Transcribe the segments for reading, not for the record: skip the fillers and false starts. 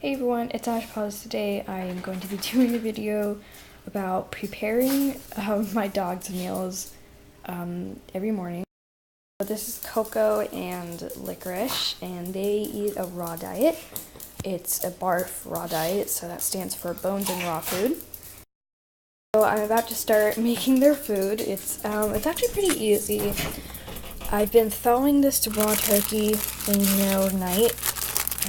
Hey everyone, it's Ash Pause. Today I am going to be doing a video about preparing my dog's meals every morning. So this is Coco and Licorice, and they eat a raw diet. It's a BARF raw diet, so that stands for bones and raw food. So I'm about to start making their food. It's actually pretty easy. I've been thawing this raw turkey in here overnight.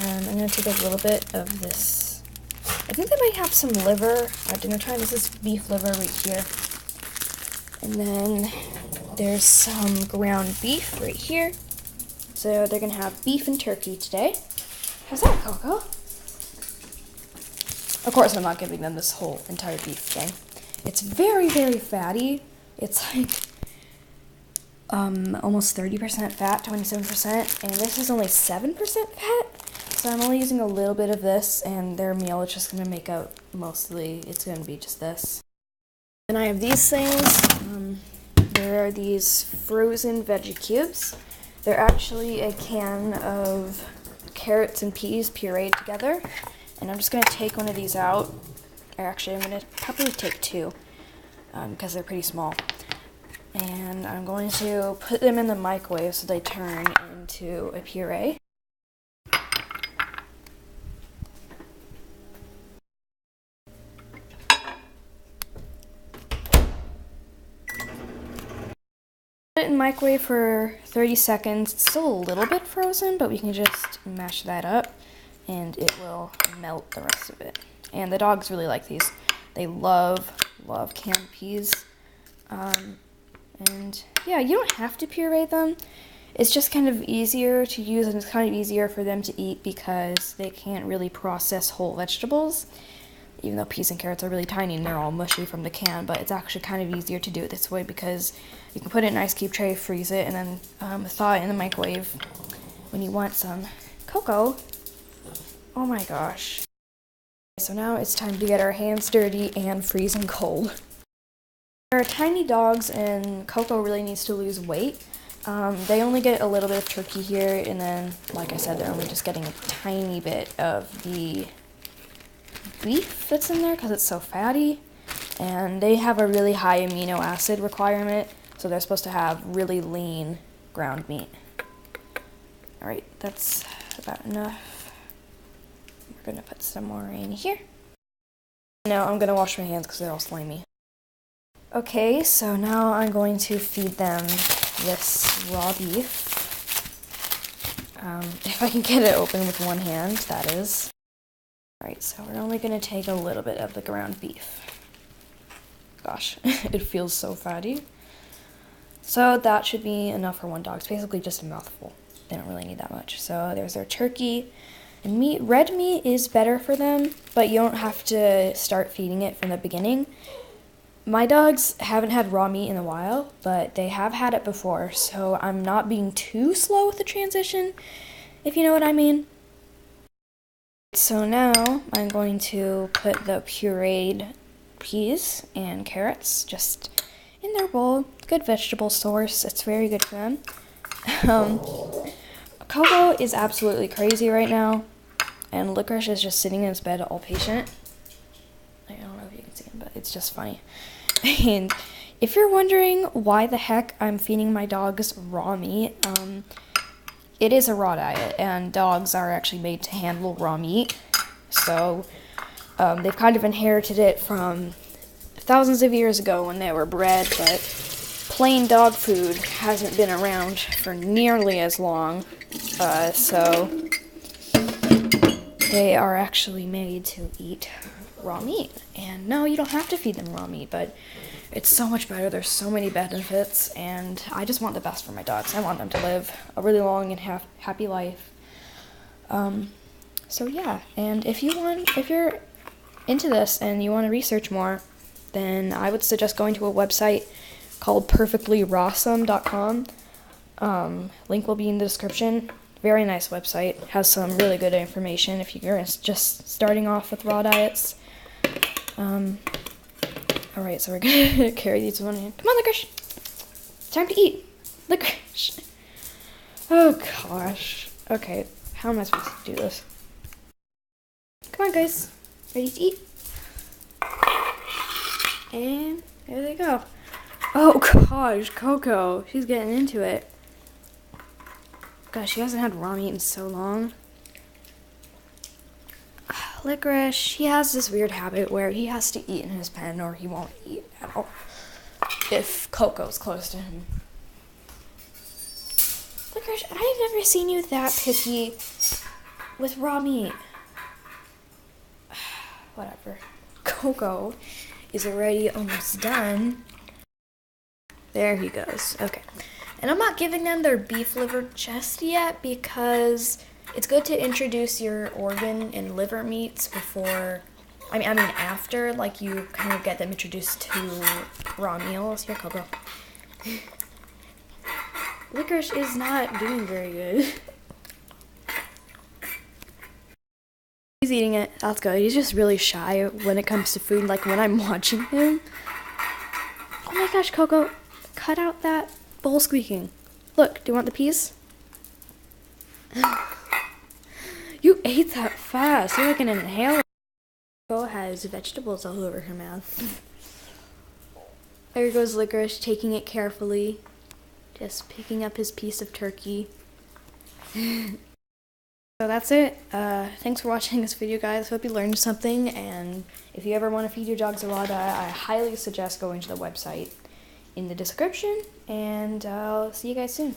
And I'm going to take a little bit of this. I think they might have some liver at dinner time. This is beef liver right here. And then there's some ground beef right here. So they're going to have beef and turkey today. How's that, Coco? Of course, I'm not giving them this whole entire beef thing. It's very, very fatty. It's like almost 30% fat, 27%. And this is only 7% fat. So I'm only using a little bit of this, and their meal is just going to make out mostly, it's going to be just this. And I have these things. There are these frozen veggie cubes. They're actually a can of carrots and peas pureed together. And I'm just going to take one of these out. Actually, I'm going to probably take two because they're pretty small. And I'm going to put them in the microwave so they turn into a puree. Put it in the microwave for 30 seconds. It's still a little bit frozen, but we can just mash that up and it will melt the rest of it. And the dogs really like these. They love canned peas. And yeah, you don't have to puree them. It's just kind of easier to use, and it's kind of easier for them to eat because they can't really process whole vegetables. Even though peas and carrots are really tiny and they're all mushy from the can, but it's actually kind of easier to do it this way because you can put it in an ice cube tray, freeze it, and then thaw it in the microwave when you want some. Coco, oh my gosh. So now it's time to get our hands dirty and freezing cold. They're tiny dogs, and Coco really needs to lose weight. They only get a little bit of turkey here, and then, like I said, they're only just getting a tiny bit of the beef that's in there because it's so fatty, and they have a really high amino acid requirement, so they're supposed to have really lean ground meat. Alright, that's about enough. We're gonna put some more in here. Now I'm gonna wash my hands because they're all slimy. Okay, so now I'm going to feed them this raw beef. If I can get it open with one hand, that is. Alright, so we're only going to take a little bit of the ground beef. Gosh, it feels so fatty. So that should be enough for one dog. It's basically just a mouthful. They don't really need that much. So there's their turkey. And meat, red meat is better for them, but you don't have to start feeding it from the beginning. My dogs haven't had raw meat in a while, but they have had it before, so I'm not being too slow with the transition, if you know what I mean. So now I'm going to put the pureed peas and carrots just in their bowl. Good vegetable source. It's very good for them. Coco is absolutely crazy right now, and Licorice is just sitting in his bed all patient. I don't know if you can see him, but it's just funny. And if you're wondering why the heck I'm feeding my dogs raw meat, it is a raw diet, and dogs are actually made to handle raw meat. So they've kind of inherited it from thousands of years ago when they were bred, but plain dog food hasn't been around for nearly as long. So they are actually made to eat raw meat. And no, you don't have to feed them raw meat, but it's so much better. There's so many benefits, and I just want the best for my dogs. I want them to live a really long and happy life. So yeah, and if you're into this and you want to research more, then I would suggest going to a website called perfectlyrawsome.com. Link will be in the description. Very nice website. Has some really good information if you're just starting off with raw diets. Alright, so we're gonna carry these one hand. Come on, Licorice! Time to eat! Licorice! Oh gosh. Okay, how am I supposed to do this? guys. Ready to eat? And there they go. Oh gosh, Coco. She's getting into it. Gosh, she hasn't had raw meat in so long. Licorice, he has this weird habit where he has to eat in his pen or he won't eat at all if Coco's close to him. Licorice, I've never seen you that picky with raw meat. Whatever. Coco is already almost done. There he goes. Okay. And I'm not giving them their beef liver just yet because it's good to introduce your organ and liver meats before, I mean after, like, you kind of get them introduced to raw meals. Here, Coco. Licorice is not doing very good. He's eating it. That's good. He's just really shy when it comes to food, like when I'm watching him. Oh my gosh, Coco. Cut out that bowl squeaking. Look, do you want the piece? You ate that fast. You're like an inhaler. Coco has vegetables all over her mouth. There goes Licorice, taking it carefully. Just picking up his piece of turkey. So that's it. Thanks for watching this video, guys. Hope you learned something. And if you ever want to feed your dogs a lot, I highly suggest going to the website in the description. And I'll see you guys soon.